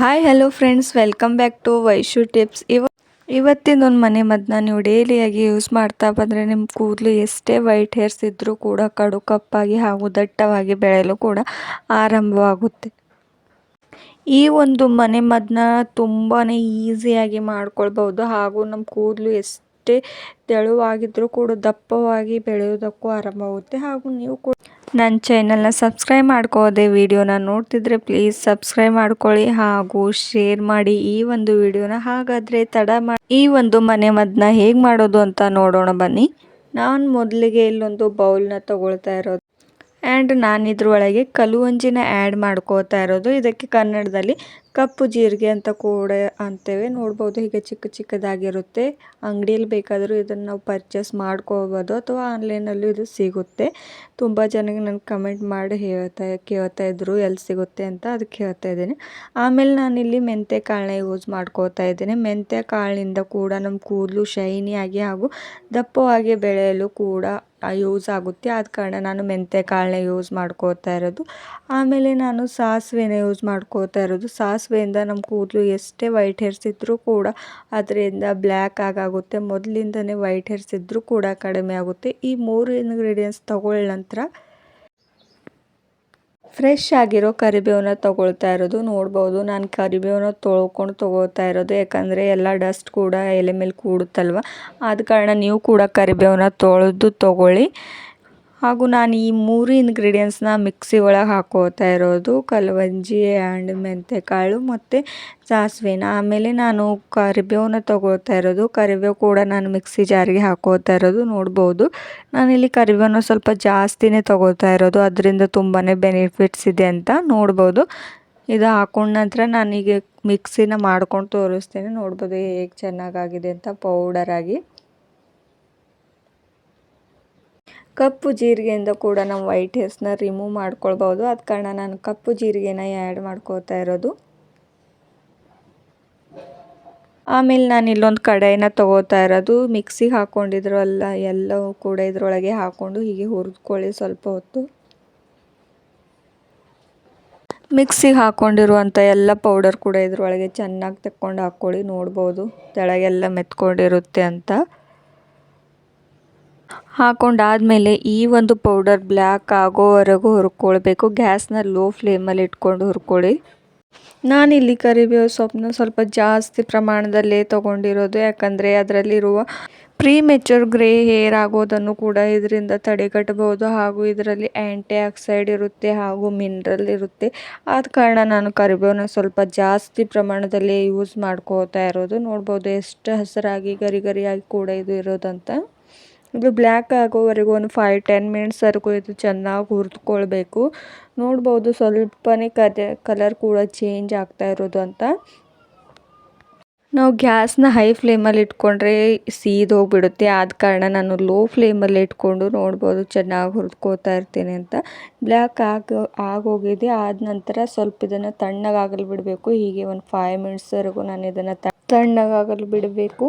Hi hello friends, welcome back to Vaishu tips. ಇವತ್ತಿನೊಂದು ಮನೆ ಮದ್ದನ್ನ ನೀವು ಡೈಲಿಯಾಗಿ ಯೂಸ್ ಮಾಡ್ತಾ ಬಂದರೆ ನಿಮ್ಮ ಕೂದಲು ಎಷ್ಟೇ ವೈಟ್ ಹೇರ್ಸ್ ಇದ್ದರೂ ಕೂಡ ಕಡು ಕಪ್ಪಾಗಿ ಹಾಗೂ ದಟ್ಟವಾಗಿ ಬೆಳೆಯಲು ಕೂಡ ಆರಂಭವಾಗುತ್ತೆ. ಈ ಒಂದು ಮನೆ ಮದ್ದನ್ನ ತುಂಬಾ ಈಸಿಯಾಗಿ ಮಾಡ್ಕೊಳ್ಬೋದು ಹಾಗೂ ನಮ್ಮ ಕೂದಲು ಎಷ್ಟೇ ತೆಳುವಾಗಿದ್ದರೂ ಕೂಡ ದಪ್ಪವಾಗಿ ಬೆಳೆಯೋದಕ್ಕೂ ಆರಂಭವಾಗುತ್ತೆ. ಹಾಗೂ ನೀವು ಕೂಡ ನನ್ನ ಚಾನಲ್ನ ಸಬ್ಸ್ಕ್ರೈಬ್ ಮಾಡ್ಕೋದೆ ವಿಡಿಯೋನ ನೋಡ್ತಿದ್ರೆ ಪ್ಲೀಸ್ ಸಬ್ಸ್ಕ್ರೈಬ್ ಮಾಡ್ಕೊಳ್ಳಿ ಹಾಗೂ ಶೇರ್ ಮಾಡಿ ಈ ಒಂದು ವಿಡಿಯೋನ. ಹಾಗಾದರೆ ತಡ ಮಾಡಿ ಈ ಒಂದು ಮನೆ ಮದ್ದನ್ನ ಹೇಗೆ ಮಾಡೋದು ಅಂತ ನೋಡೋಣ ಬನ್ನಿ. ನಾನು ಮೊದಲಿಗೆ ಇಲ್ಲೊಂದು ಬೌಲ್ನ ತಗೊಳ್ತಾ ಇರೋದು ಆ್ಯಂಡ್ ನಾನು ಇದ್ರೊಳಗೆ ಕಲುವಂಜಿನ ಆ್ಯಡ್ ಮಾಡ್ಕೋತಾ ಇರೋದು. ಇದಕ್ಕೆ ಕನ್ನಡದಲ್ಲಿ ಕಪ್ಪು ಜೀರಿಗೆ ಅಂತ ಕೂಡ ಅಂತೇವೆ. ನೋಡ್ಬೋದು, ಹೀಗೆ ಚಿಕ್ಕ ಚಿಕ್ಕದಾಗಿರುತ್ತೆ. ಅಂಗಡಿಯಲ್ಲಿ ಬೇಕಾದರೂ ಇದನ್ನು ನಾವು ಪರ್ಚೇಸ್ ಮಾಡ್ಕೋಬೋದು ಅಥವಾ ಆನ್ಲೈನಲ್ಲೂ ಇದು ಸಿಗುತ್ತೆ. ತುಂಬ ಜನಕ್ಕೆ ನನಗೆ ಕಮೆಂಟ್ ಮಾಡಿ ಕೇಳ್ತಾ ಇದ್ರು ಎಲ್ಲಿ ಸಿಗುತ್ತೆ ಅಂತ, ಅದಕ್ಕೆ ಹೇಳ್ತಾ ಇದ್ದೀನಿ. ಆಮೇಲೆ ನಾನಿಲ್ಲಿ ಮೆಂತ್ಯ ಕಾಳನ್ನ ಯೂಸ್ ಮಾಡ್ಕೋತಾ ಇದ್ದೀನಿ. ಮೆಂತ್ಯ ಕಾಳಿನಿಂದ ಕೂಡ ನಮ್ಮ ಕೂದಲು ಶೈನಿಯಾಗಿ ಹಾಗೂ ದಪ್ಪವಾಗಿ ಬೆಳೆಯಲು ಕೂಡ ಯೂಸ್ ಆಗುತ್ತೆ. ಆದ ಕಾರಣ ನಾನು ಮೆಂತ್ಯ ಕಾಳನ್ನ ಯೂಸ್ ಮಾಡ್ಕೋತಾ ಇರೋದು. ಆಮೇಲೆ ನಾನು ಸಾಸಿವೆನ ಯೂಸ್ ಮಾಡ್ಕೋತಾ ಇರೋದು. ಸಾಸಿವೆಯಿಂದ ನಮ್ಮ ಕೂದಲು ಎಷ್ಟೇ ವೈಟ್ ಹೇರ್ಸ್ ಇದ್ದರೂ ಕೂಡ ಅದರಿಂದ ಬ್ಲ್ಯಾಕ್ ಆಗುತ್ತೆ. ಮೊದಲಿಂದನೇ ವೈಟ್ ಹೇರ್ಸ್ ಇದ್ದರೂ ಕೂಡ ಕಡಿಮೆ ಆಗುತ್ತೆ. ಈ 3 ಇಂಗ್ರೀಡಿಯೆಂಟ್ಸ್ ತಗೊಳ್ಳ ನಂತರ ಫ್ರೆಶ್ ಆಗಿರೋ ಕರಿಬೇವನ್ನ ತೊಗೊಳ್ತಾ ಇರೋದು. ನೋಡ್ಬೋದು, ನಾನು ಕರಿಬೇವನ್ನ ತೊಳ್ಕೊಂಡು ತೊಗೊಳ್ತಾ ಇರೋದು. ಯಾಕಂದರೆ ಎಲ್ಲ ಡಸ್ಟ್ ಕೂಡ ಎಲೆ ಮೇಲೆ ಕೂಡುತ್ತಲ್ವ, ಆದ ಕಾರಣ ನೀವು ಕೂಡ ಕರಿಬೇವನ್ನ ತೊಳೆದು ತೊಗೊಳ್ಳಿ. ಹಾಗೂ ನಾನು ಈ 3 ಇಂಗ್ರೀಡಿಯೆಂಟ್ಸ್ನ ಮಿಕ್ಸಿ ಒಳಗೆ ಹಾಕೋತಾ ಇರೋದು. ಕಲವಂಜಿ ಆ್ಯಂಡ್ ಮೆಂತ್ಯಕಾಳು ಮತ್ತು ಸಾಸಿವೆನ. ಆಮೇಲೆ ನಾನು ಕರಿಬೇವನ್ನ ತೊಗೊಳ್ತಾ ಇರೋದು. ಕರಿಬೇವು ಕೂಡ ನಾನು ಮಿಕ್ಸಿ ಜಾರಿಗೆ ಹಾಕೋತಾ ಇರೋದು. ನೋಡ್ಬೋದು, ನಾನಿಲ್ಲಿ ಕರಿಬೇವನ್ನ ಸ್ವಲ್ಪ ಜಾಸ್ತಿನೇ ತೊಗೊಳ್ತಾ ಇರೋದು. ಅದರಿಂದ ತುಂಬಾ ಬೆನಿಫಿಟ್ಸ್ ಇದೆ ಅಂತ ನೋಡ್ಬೋದು. ಇದು ಹಾಕೊಂಡ ನಂತರ ನಾನೀಗ ಮಿಕ್ಸಿನ ಮಾಡ್ಕೊಂಡು ತೋರಿಸ್ತೇನೆ. ನೋಡ್ಬೋದು ಹೇಗೆ ಚೆನ್ನಾಗಾಗಿದೆ ಅಂತ ಪೌಡರಾಗಿ. ಕಪ್ಪು ಜೀರಿಗೆಯಿಂದ ಕೂಡ ನಾವು ವೈಟ್ ಹೇರ್ಸ್ನ ರಿಮೂವ್ ಮಾಡ್ಕೊಳ್ಬೋದು. ಆದ ಕಾರಣ ನಾನು ಕಪ್ಪು ಜೀರಿಗೆನ ಆ್ಯಡ್ ಮಾಡ್ಕೋತಾ ಇರೋದು. ಆಮೇಲೆ ನಾನು ಇಲ್ಲೊಂದು ಕಡಾಯಿನ ತೊಗೋತಾ ಇರೋದು. ಮಿಕ್ಸಿಗೆ ಹಾಕ್ಕೊಂಡಿದ್ರಲ್ಲ ಎಲ್ಲವೂ ಕೂಡ ಇದರೊಳಗೆ ಹಾಕ್ಕೊಂಡು ಹೀಗೆ ಹುರಿದ್ಕೊಳ್ಳಿ ಸ್ವಲ್ಪ ಹೊತ್ತು. ಮಿಕ್ಸಿಗೆ ಹಾಕ್ಕೊಂಡಿರುವಂಥ ಎಲ್ಲ ಪೌಡರ್ ಕೂಡ ಇದರೊಳಗೆ ಚೆನ್ನಾಗಿ ತಕ್ಕೊಂಡು ಹಾಕ್ಕೊಳ್ಳಿ. ನೋಡ್ಬೋದು ತೆಳಗೆಲ್ಲ ಮೆತ್ಕೊಂಡಿರುತ್ತೆ ಅಂತ. ಹಾಕೊಂಡಾದಮೇಲೆ ಈ ಒಂದು ಪೌಡರ್ ಬ್ಲ್ಯಾಕ್ ಆಗೋವರೆಗೂ ಹುರ್ಕೊಳ್ಬೇಕು. ಗ್ಯಾಸ್ನ ಲೋ ಫ್ಲೇಮಲ್ಲಿ ಇಟ್ಕೊಂಡು ಹುರ್ಕೊಳ್ಳಿ. ನಾನಿಲ್ಲಿ ಕರಿಬೇವು ಸೊಪ್ಪನ್ನ ಸ್ವಲ್ಪ ಜಾಸ್ತಿ ಪ್ರಮಾಣದಲ್ಲೇ ತೊಗೊಂಡಿರೋದು. ಯಾಕಂದರೆ ಅದರಲ್ಲಿರುವ ಪ್ರೀಮೆಚೂರ್ ಗ್ರೇ ಹೇರ್ ಆಗೋದನ್ನು ಕೂಡ ಇದರಿಂದ ತಡೆಗಟ್ಟಬಹುದು. ಹಾಗೂ ಇದರಲ್ಲಿ ಆ್ಯಂಟಿ ಆಕ್ಸೈಡ್ ಇರುತ್ತೆ ಹಾಗೂ ಮಿನರಲ್ ಇರುತ್ತೆ. ಆದ ಕಾರಣ ನಾನು ಕರಿಬೇವನ್ನ ಸ್ವಲ್ಪ ಜಾಸ್ತಿ ಪ್ರಮಾಣದಲ್ಲಿ ಯೂಸ್ ಮಾಡ್ಕೋತಾ ಇರೋದು. ನೋಡ್ಬೋದು ಎಷ್ಟು ಹಸಿರಾಗಿ ಗರಿ ಗರಿಯಾಗಿ ಕೂಡ ಇದು ಇರೋದಂತ. ಇದು ಬ್ಲ್ಯಾಕ್ ಆಗೋವರೆಗೂ ಒಂದು 5-10 ಮಿನಿಟ್ಸ್ವರೆಗೂ ಇದು ಚೆನ್ನಾಗಿ ಹುರಿದುಕೊಳ್ಬೇಕು. ನೋಡ್ಬೋದು ಸ್ವಲ್ಪನೇ ಕಲರ್ ಕೂಡ ಚೇಂಜ್ ಆಗ್ತಾ ಇರೋದು ಅಂತ. ನಾವು ಗ್ಯಾಸ್ನ ಹೈ ಫ್ಲೇಮಲ್ಲಿ ಇಟ್ಕೊಂಡ್ರೆ ಹೋಗ್ಬಿಡುತ್ತೆ. ಆದ ಕಾರಣ ನಾನು ಲೋ ಫ್ಲೇಮಲ್ಲಿ ಇಟ್ಕೊಂಡು ನೋಡ್ಬೋದು ಚೆನ್ನಾಗಿ ಹುರಿದ್ಕೋತಾ ಇರ್ತೀನಿ ಅಂತ. ಬ್ಲ್ಯಾಕ್ ಆಗೋಗಿದೆ. ಆದ ನಂತರ ಸ್ವಲ್ಪ ಇದನ್ನು ತಣ್ಣಗಾಗಲು ಬಿಡಬೇಕು. ಹೀಗೆ ಒಂದು 5 ಮಿನಿಟ್ಸ್ವರೆಗೂ ನಾನು ಇದನ್ನು ತಣ್ಣಗಾಗಲು ಬಿಡಬೇಕು.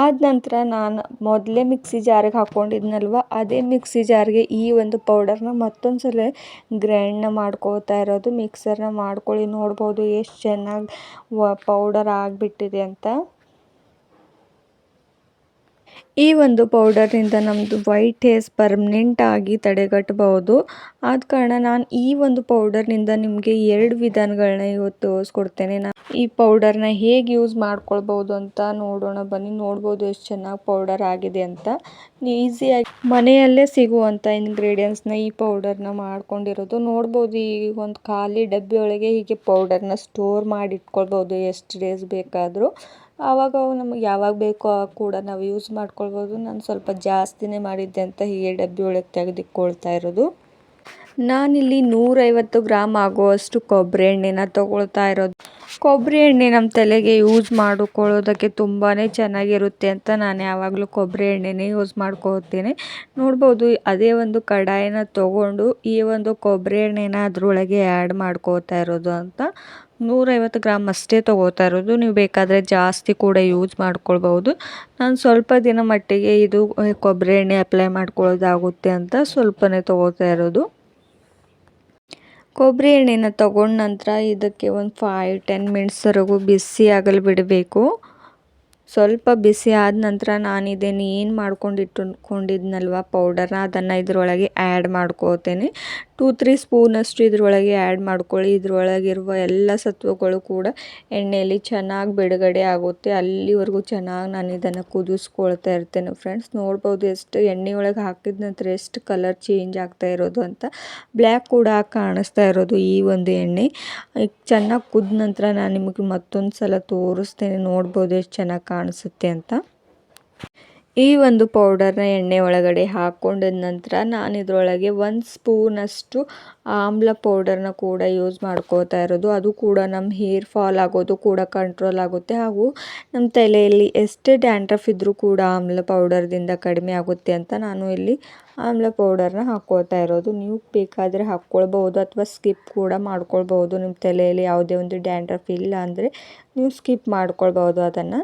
ಆದ ನಂತರ ನಾನು ಮೊದಲೇ ಮಿಕ್ಸಿ ಜಾರಿಗೆ ಹಾಕ್ಕೊಂಡಿದ್ನಲ್ವ, ಅದೇ ಮಿಕ್ಸಿ ಜಾರಿಗೆ ಈ ಒಂದು ಪೌಡರ್ನ ಮತ್ತೊಂದು ಸಲ ಗ್ರೈಂಡ್ನ ಮಾಡ್ಕೋತಾ ಇರೋದು. ಮಿಕ್ಸರ್ನ ಮಾಡ್ಕೊಳ್ಳಿ. ನೋಡ್ಬೋದು ಎಷ್ಟು ಚೆನ್ನಾಗಿ ಪೌಡರ್ ಆಗಿಬಿಟ್ಟಿದೆ ಅಂತ. ಈ ಒಂದು ಪೌಡರ್ನಿಂದ ನಮ್ಮದು ವೈಟ್ ಹೇರ್ಸ್ ಪರ್ಮನೆಂಟ್ ಆಗಿ ತಡೆಗಟ್ಟಬಹುದು. ಆದ ಕಾರಣ ನಾನು ಈ ಒಂದು ಪೌಡರ್ನಿಂದ ನಿಮಗೆ 2 ವಿಧಾನಗಳನ್ನ ಇವತ್ತು ತೋರಿಸ್ಕೊಡ್ತೇನೆ. ನಾನು ಈ ಪೌಡರ್ನ ಹೇಗೆ ಯೂಸ್ ಮಾಡ್ಕೊಳ್ಬೋದು ಅಂತ ನೋಡೋಣ ಬನ್ನಿ. ನೋಡ್ಬೋದು ಎಷ್ಟು ಚೆನ್ನಾಗಿ ಪೌಡರ್ ಆಗಿದೆ ಅಂತ. ಈಸಿಯಾಗಿ ಮನೆಯಲ್ಲೇ ಸಿಗುವಂಥ ಇಂಗ್ರೀಡಿಯೆಂಟ್ಸ್ನ ಈ ಪೌಡರ್ನ ಮಾಡ್ಕೊಂಡಿರೋದು. ನೋಡ್ಬೋದು ಈ ಒಂದು ಖಾಲಿ ಡಬ್ಬಿಯೊಳಗೆ ಹೀಗೆ ಪೌಡರ್ನ ಸ್ಟೋರ್ ಮಾಡಿ ಇಟ್ಕೊಳ್ಬೋದು ಎಷ್ಟು ಡೇಸ್ ಬೇಕಾದರೂ. ಆವಾಗ ನಮಗೆ ಯಾವಾಗ ಬೇಕೋ ಕೂಡ ನಾವು ಯೂಸ್ ಮಾಡ್ಕೊಳ್ಬೋದು. ನಾನು ಸ್ವಲ್ಪ ಜಾಸ್ತಿನೇ ಮಾಡಿದ್ದೆ ಅಂತ ಹೀಗೆ ಡಬ್ಬಿ ಒಳಗೆ ತೆಗೆದಿಟ್ಕೊಳ್ತಾ ಇರೋದು. ನಾನಿಲ್ಲಿ 150 ಗ್ರಾಮ್ ಆಗುವಷ್ಟು ಕೊಬ್ಬರಿ ಎಣ್ಣೆನ ತೊಗೊಳ್ತಾ ಇರೋದು. ಕೊಬ್ಬರಿ ಎಣ್ಣೆ ನಮ್ಮ ತಲೆಗೆ ಯೂಸ್ ಮಾಡಿಕೊಳ್ಳೋದಕ್ಕೆ ತುಂಬಾ ಚೆನ್ನಾಗಿರುತ್ತೆ ಅಂತ ನಾನು ಯಾವಾಗಲೂ ಕೊಬ್ಬರಿ ಎಣ್ಣೆನೇ ಯೂಸ್ ಮಾಡ್ಕೋತೀನಿ. ನೋಡ್ಬೋದು ಅದೇ ಒಂದು ಕಡಾಯಿನ ತೊಗೊಂಡು ಈ ಒಂದು ಕೊಬ್ಬರಿ ಎಣ್ಣೆನ ಅದರೊಳಗೆ ಆ್ಯಡ್ ಮಾಡ್ಕೋತಾ ಇರೋದು ಅಂತ. 150 ಗ್ರಾಮ್ ಅಷ್ಟೇ ತೊಗೋತಾ ಇರೋದು. ನೀವು ಬೇಕಾದರೆ ಜಾಸ್ತಿ ಕೂಡ ಯೂಸ್ ಮಾಡ್ಕೊಳ್ಬೋದು. ನಾನು ಸ್ವಲ್ಪ ದಿನ ಮಟ್ಟಿಗೆ ಇದು ಕೊಬ್ಬರಿ ಎಣ್ಣೆ ಅಪ್ಲೈ ಮಾಡ್ಕೊಳ್ಳೋದಾಗುತ್ತೆ ಅಂತ ಸ್ವಲ್ಪನೇ ತೊಗೋತಾ ಇರೋದು. ಕೊಬ್ಬರಿ ಎಣ್ಣೆನ ತಗೊಂಡ ನಂತರ ಇದಕ್ಕೆ ಒಂದು 5-10 ಮಿನಿಟ್ಸ್ವರೆಗೂ ಬಿಸಿ ಆಗಲು ಬಿಡಬೇಕು. ಸ್ವಲ್ಪ ಬಿಸಿ ಆದ ನಂತರ ನಾನು ಇದನ್ನು ಏನು ಮಾಡ್ಕೊಂಡು ಇಟ್ಟುಕೊಂಡಿದ್ನಲ್ವ ಪೌಡರ್ನ ಅದನ್ನು ಇದರೊಳಗೆ ಆ್ಯಡ್ ಮಾಡ್ಕೋತೇನೆ. 2-3 ಸ್ಪೂನಷ್ಟು ಇದರೊಳಗೆ ಆ್ಯಡ್ ಮಾಡ್ಕೊಳ್ಳಿ. ಇದರೊಳಗಿರುವ ಎಲ್ಲ ಸತ್ವಗಳು ಕೂಡ ಎಣ್ಣೆಯಲ್ಲಿ ಚೆನ್ನಾಗಿ ಬಿಡುಗಡೆ ಆಗುತ್ತೆ. ಅಲ್ಲಿವರೆಗೂ ಚೆನ್ನಾಗಿ ನಾನು ಇದನ್ನು ಕುದಿಸ್ಕೊಳ್ತಾ ಇರ್ತೇನೆ ಫ್ರೆಂಡ್ಸ್. ನೋಡ್ಬೋದು ಎಷ್ಟು ಎಣ್ಣೆ ಒಳಗೆ ಹಾಕಿದ ನಂತರ ಎಷ್ಟು ಕಲರ್ ಚೇಂಜ್ ಆಗ್ತಾ ಇರೋದು ಅಂತ. ಬ್ಲ್ಯಾಕ್ ಕೂಡ ಕಾಣಿಸ್ತಾ ಇರೋದು ಈ ಒಂದು ಎಣ್ಣೆ. ಚೆನ್ನಾಗಿ ಕುದ್ದ ನಂತರ ನಾನು ನಿಮಗೆ ಮತ್ತೊಂದು ಸಲ ತೋರಿಸ್ತೇನೆ. ನೋಡ್ಬೋದು ಎಷ್ಟು ಚೆನ್ನಾಗಿ ಕಾಣಿಸುತ್ತೆ ಅಂತ. ಈ ಒಂದು ಪೌಡರ್ನ ಎಣ್ಣೆ ಒಳಗಡೆ ಹಾಕ್ಕೊಂಡಿದ ನಂತರ ನಾನು ಇದರೊಳಗೆ 1 ಸ್ಪೂನಷ್ಟು ಆಮ್ಲ ಪೌಡರ್ನ ಕೂಡ ಯೂಸ್ ಮಾಡ್ಕೋತಾ ಇರೋದು. ಅದು ಕೂಡ ನಮ್ಮ ಹೇರ್ ಫಾಲ್ ಆಗೋದು ಕೂಡ ಕಂಟ್ರೋಲ್ ಆಗುತ್ತೆ. ಹಾಗೂ ನಮ್ಮ ತಲೆಯಲ್ಲಿ ಎಷ್ಟೇ ಡ್ಯಾಂಡ್ರಫ್ ಇದ್ದರೂ ಕೂಡ ಆಮ್ಲ ಪೌಡರ್ದಿಂದ ಕಡಿಮೆ ಆಗುತ್ತೆ ಅಂತ ನಾನು ಇಲ್ಲಿ ಆಮ್ಲ ಪೌಡರ್ನ ಹಾಕ್ಕೋತಾ ಇರೋದು. ನೀವು ಬೇಕಾದರೆ ಹಾಕ್ಕೊಳ್ಬೋದು ಅಥವಾ ಸ್ಕಿಪ್ ಕೂಡ ಮಾಡ್ಕೊಳ್ಬೋದು. ನಿಮ್ಮ ತಲೆಯಲ್ಲಿ ಯಾವುದೇ ಒಂದು ಡ್ಯಾಂಡ್ರಫ್ ಇಲ್ಲ ಅಂದರೆ ನೀವು ಸ್ಕಿಪ್ ಮಾಡ್ಕೊಳ್ಬೋದು ಅದನ್ನು.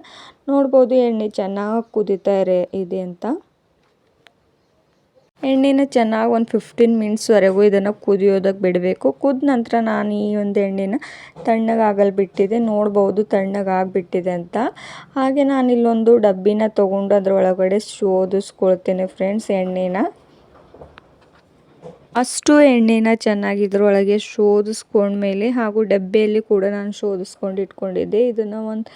ನೋಡ್ಬೋದು ಎಣ್ಣೆ ಚೆನ್ನಾಗಿ ಕುದೀತಾ ಇದೆ ಅಂತ. ಎಣ್ಣೆನ ಚೆನ್ನಾಗಿ ಒಂದು 15 ಮಿನಿಟ್ಸ್ವರೆಗೂ ಇದನ್ನು ಕುದಿಯೋದಕ್ಕೆ ಬಿಡಬೇಕು. ಕುದ ನಂತರ ನಾನು ಈ ಒಂದು ಎಣ್ಣೆನ ತಣ್ಣಗಾಗಲು ಬಿಟ್ಟಿದ್ದೆ. ನೋಡ್ಬೋದು ತಣ್ಣಗಾಗಿಬಿಟ್ಟಿದೆ ಅಂತ. ಹಾಗೆ ನಾನು ಇಲ್ಲೊಂದು ಡಬ್ಬಿನ ತೊಗೊಂಡು ಅದರೊಳಗಡೆ ಶೋಧಿಸ್ಕೊಳ್ತೇನೆ ಫ್ರೆಂಡ್ಸ್ ಎಣ್ಣೆನ. ಅಷ್ಟು ಎಣ್ಣೆನ ಚೆನ್ನಾಗಿ ಇದರೊಳಗೆ ಶೋಧಿಸ್ಕೊಂಡ್ಮೇಲೆ ಹಾಗೂ ಡಬ್ಬಿಯಲ್ಲಿ ಕೂಡ ನಾನು ಶೋಧಿಸ್ಕೊಂಡು ಇಟ್ಕೊಂಡಿದ್ದೆ. ಇದನ್ನು ಒಂದು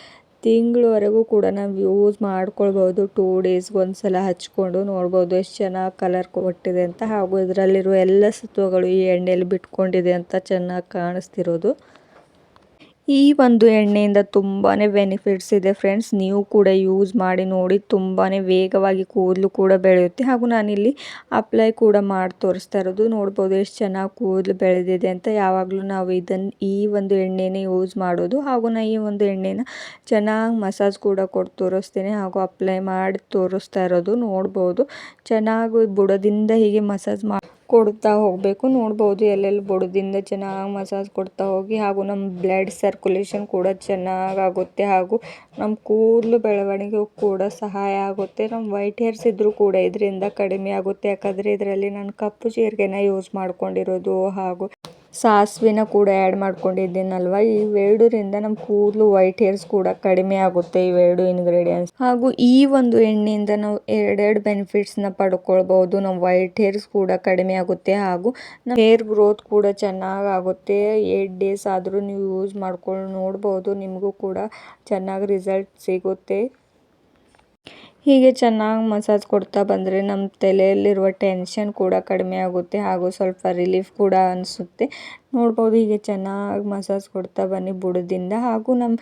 ತಿಂಗಳವರೆಗೂ ಕೂಡ ನಾವು ಯೂಸ್ ಮಾಡ್ಕೊಳ್ಬೋದು. 2 ಡೇಸ್ಗೆ ಒಂದು ಸಲ ಹಚ್ಕೊಂಡು. ನೋಡ್ಬೋದು ಎಷ್ಟು ಚೆನ್ನಾಗಿ ಕಲರ್ ಕೊಟ್ಟಿದೆ ಅಂತ. ಹಾಗೂ ಇದರಲ್ಲಿರುವ ಎಲ್ಲ ಸತ್ವಗಳು ಈ ಎಣ್ಣೆಯಲ್ಲಿ ಬಿಟ್ಕೊಂಡಿದೆ ಅಂತ ಚೆನ್ನಾಗಿ ಕಾಣಿಸ್ತಿರೋದು. ಈ ಒಂದು ಎಣ್ಣೆಯಿಂದ ತುಂಬಾ ಬೆನಿಫಿಟ್ಸ್ ಇದೆ ಫ್ರೆಂಡ್ಸ್. ನೀವು ಕೂಡ ಯೂಸ್ ಮಾಡಿ ನೋಡಿ. ತುಂಬಾ ವೇಗವಾಗಿ ಕೂದಲು ಕೂಡ ಬೆಳೆಯುತ್ತೆ. ಹಾಗೂ ನಾನಿಲ್ಲಿ ಅಪ್ಲೈ ಕೂಡ ಮಾಡಿ ತೋರಿಸ್ತಾ ಇರೋದು. ನೋಡ್ಬೋದು ಎಷ್ಟು ಚೆನ್ನಾಗಿ ಕೂದಲು ಬೆಳೆದಿದೆ ಅಂತ. ಯಾವಾಗಲೂ ನಾವು ಈ ಒಂದು ಎಣ್ಣೆನೇ ಯೂಸ್ ಮಾಡೋದು. ಹಾಗೂ ನಾನು ಈ ಒಂದು ಎಣ್ಣೆನ ಚೆನ್ನಾಗಿ ಮಸಾಜ್ ಕೂಡ ಕೊಟ್ಟು ತೋರಿಸ್ತೇನೆ ಹಾಗೂ ಅಪ್ಲೈ ಮಾಡಿ ತೋರಿಸ್ತಾ ಇರೋದು. ನೋಡ್ಬೋದು ಚೆನ್ನಾಗಿ ಬುಡದಿಂದ ಹೀಗೆ ಮಸಾಜ್ ಕೊಡ್ತಾ ಹೋಗಬೇಕು. ನೋಡ್ಬೋದು ಎಲ್ಲೆಲ್ಲಿ ಬುಡದಿಂದ ಚೆನ್ನಾಗಿ ಮಸಾಜ್ ಕೊಡ್ತಾ ಹೋಗಿ. ಹಾಗೂ ನಮ್ಮ ಬ್ಲಡ್ ಸರ್ಕ್ಯುಲೇಷನ್ ಕೂಡ ಚೆನ್ನಾಗಾಗುತ್ತೆ. ಹಾಗೂ ನಮ್ಮ ಕೂದಲು ಬೆಳವಣಿಗೆಗೂ ಕೂಡ ಸಹಾಯ ಆಗುತ್ತೆ. ನಮ್ಮ ವೈಟ್ ಹೇರ್ಸ್ ಇದ್ದರೂ ಕೂಡ ಇದರಿಂದ ಕಡಿಮೆ ಆಗುತ್ತೆ. ಯಾಕಂದರೆ ಇದರಲ್ಲಿ ನಾನು ಕಪ್ಪು ಜೀರಿಗೆನ ಯೂಸ್ ಮಾಡ್ಕೊಂಡಿರೋದು ಹಾಗೂ ಸಾಸಿವೆನ ಕೂಡ ಆ್ಯಡ್ ಮಾಡ್ಕೊಂಡಿದ್ದೀನಲ್ವ. ಇವೆರಡರಿಂದ ನಮ್ಮ ಕೂದಲು ವೈಟ್ ಹೇರ್ಸ್ ಕೂಡ ಕಡಿಮೆ ಆಗುತ್ತೆ. ಇವೆರಡು ಇಂಗ್ರೀಡಿಯೆಂಟ್ಸ್. ಹಾಗೂ ಈ ಒಂದು ಎಣ್ಣೆಯಿಂದ ನಾವು ಎರಡೆರಡು ಬೆನಿಫಿಟ್ಸ್ನ ಪಡ್ಕೊಳ್ಬೋದು. ನಮ್ಮ ವೈಟ್ ಹೇರ್ಸ್ ಕೂಡ ಕಡಿಮೆ ಆಗುತ್ತೆ. ಹಾಗೂ ನಮ್ಮ ಹೇರ್ ಗ್ರೋತ್ ಕೂಡ ಚೆನ್ನಾಗಾಗುತ್ತೆ. 8 ಡೇಸ್ ಆದರೂ ನೀವು ಯೂಸ್ ಮಾಡ್ಕೊಂಡು ನೋಡ್ಬೋದು. ನಿಮಗೂ ಕೂಡ ಚೆನ್ನಾಗಿ ರಿಸಲ್ಟ್ ಸಿಗುತ್ತೆ. ಹೀಗೆ ಚೆನ್ನಾಗಿ ಮಸಾಜ್ ಕೊಡ್ತಾ ಬಂದರೆ ನಮ್ಮ ತಲೆಯಲ್ಲಿರುವ ಟೆನ್ಷನ್ ಕೂಡ ಕಡಿಮೆ ಆಗುತ್ತೆ. ಹಾಗೂ ಸ್ವಲ್ಪ ರಿಲೀಫ್ ಕೂಡ ಅನಿಸುತ್ತೆ. ನೋಡ್ಬೋದು ಹೀಗೆ ಚೆನ್ನಾಗಿ ಮಸಾಜ್ ಕೊಡ್ತಾ ಬನ್ನಿ ಬುಡದಿಂದ. ಹಾಗೂ ನಮ್ಮ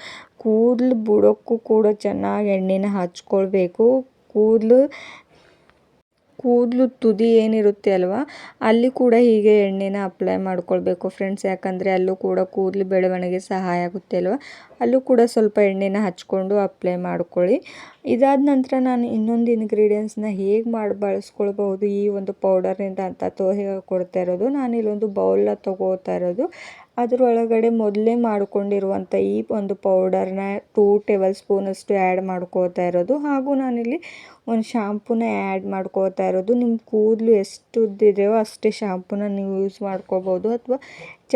ಕೂದಲು ಬುಡಕ್ಕೂ ಕೂಡ ಚೆನ್ನಾಗಿ ಎಣ್ಣೆನ ಹಚ್ಕೊಳ್ಬೇಕು. ಕೂದಲು ತುದಿ ಏನಿರುತ್ತೆ ಅಲ್ವಾ, ಅಲ್ಲಿ ಕೂಡ ಹೀಗೆ ಎಣ್ಣೆನ ಅಪ್ಲೈ ಮಾಡ್ಕೊಳ್ಬೇಕು ಫ್ರೆಂಡ್ಸ್. ಯಾಕಂದರೆ ಅಲ್ಲೂ ಕೂಡ ಕೂದಲು ಬೆಳವಣಿಗೆ ಸಹಾಯ ಆಗುತ್ತೆ ಅಲ್ವಾ. ಅಲ್ಲೂ ಕೂಡ ಸ್ವಲ್ಪ ಎಣ್ಣೆನ ಹಚ್ಕೊಂಡು ಅಪ್ಲೈ ಮಾಡ್ಕೊಳ್ಳಿ. ಇದಾದ ನಂತರ ನಾನು ಇನ್ನೊಂದು ಇಂಗ್ರೀಡಿಯೆಂಟ್ಸ್ನ ಹೇಗೆ ಬಳಸ್ಕೊಳ್ಬಹುದು ಈ ಒಂದು ಪೌಡರ್ನಿಂದ ಅಂತ ಕೊಡ್ತಾ ಇರೋದು. ನಾನು ಇಲ್ಲೊಂದು ಬೌಲ್ನ ತೊಗೋತಾ ಇರೋದು. ಅದರೊಳಗಡೆ ಮೊದಲೇ ಮಾಡ್ಕೊಂಡಿರುವಂಥ ಈ ಒಂದು ಪೌಡರ್ನ 2 ಟೇಬಲ್ ಸ್ಪೂನಷ್ಟು ಆ್ಯಡ್ ಮಾಡ್ಕೋತಾ ಇರೋದು. ಹಾಗೂ ನಾನಿಲ್ಲಿ ಒಂದು ಶಾಂಪೂನ ಆ್ಯಡ್ ಮಾಡ್ಕೋತಾ ಇರೋದು. ನಿಮ್ಮ ಕೂದಲು ಎಷ್ಟು ಉದ್ದಿದೆಯೋ ಅಷ್ಟೇ ಶಾಂಪೂನ ನೀವು ಯೂಸ್ ಮಾಡ್ಕೋಬೋದು. ಅಥವಾ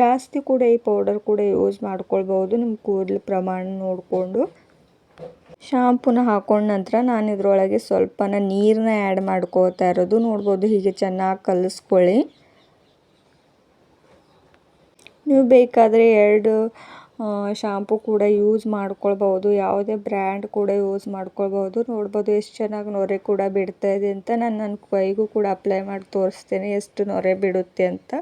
ಜಾಸ್ತಿ ಕೂಡ ಈ ಪೌಡರ್ ಕೂಡ ಯೂಸ್ ಮಾಡ್ಕೊಳ್ಬೋದು ನಿಮ್ಮ ಕೂದಲು ಪ್ರಮಾಣ ನೋಡಿಕೊಂಡು. ಶಾಂಪೂನ ಹಾಕೊಂಡ ನಂತರ ನಾನು ಇದರೊಳಗೆ ಸ್ವಲ್ಪನ ನೀರನ್ನ ಆ್ಯಡ್ ಮಾಡ್ಕೋತಾ ಇರೋದು. ನೋಡ್ಬೋದು ಹೀಗೆ ಚೆನ್ನಾಗಿ ಕಲಿಸ್ಕೊಳ್ಳಿ. ನೀವು ಬೇಕಾದರೆ 2 ಶಾಂಪೂ ಕೂಡ ಯೂಸ್ ಮಾಡ್ಕೊಳ್ಬೋದು. ಯಾವುದೇ ಬ್ರ್ಯಾಂಡ್ ಕೂಡ ಯೂಸ್ ಮಾಡ್ಕೊಳ್ಬೋದು. ನೋಡ್ಬೋದು ಎಷ್ಟು ಚೆನ್ನಾಗಿ ನೊರೆ ಕೂಡ ಬಿಡ್ತಾ ಇದೆ ಅಂತ. ನಾನು ನನ್ನ ಕೈಗೂ ಕೂಡ ಅಪ್ಲೈ ಮಾಡಿ ತೋರಿಸ್ತೇನೆ ಎಷ್ಟು ನೊರೆ ಬಿಡುತ್ತೆ ಅಂತ.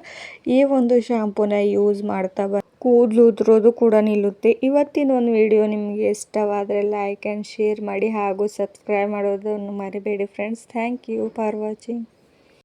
ಈ ಒಂದು ಶಾಂಪೂನ ಯೂಸ್ ಮಾಡ್ತಾ ಕೂದಲು ಉದುರೋದು ಕೂಡ ನಿಲ್ಲುತ್ತೆ. ಇವತ್ತಿನ ಒಂದು ವಿಡಿಯೋ ನಿಮಗೆ ಇಷ್ಟವಾದರೆ ಲೈಕ್ ಆ್ಯಂಡ್ ಶೇರ್ ಮಾಡಿ ಹಾಗೂ ಸಬ್ಸ್ಕ್ರೈಬ್ ಮಾಡೋದನ್ನು ಮರಿಬೇಡಿ friends. Thank you for watching.